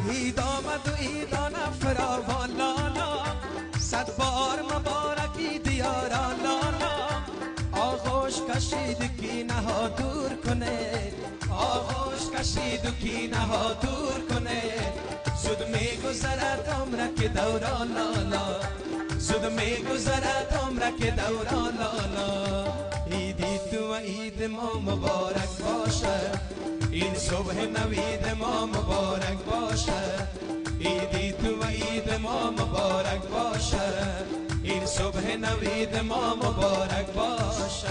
عید آمد و عیدانه فراوان لالا، صد بار مبارک عید یارا لالا. آغوش کشید کینه ها دور کنه، آغوش کشید و کینه ها دور کنه. زود میگذرد عمر که دوران لالا، زود میگذرد عمر که دوران لالا. عیدی تو و عید ما مبارک باشه، این صبح نوید ما مبارک باشه. عیدی تو و عید ما مبارک باشه، این صبح نوید ما مبارک باشه.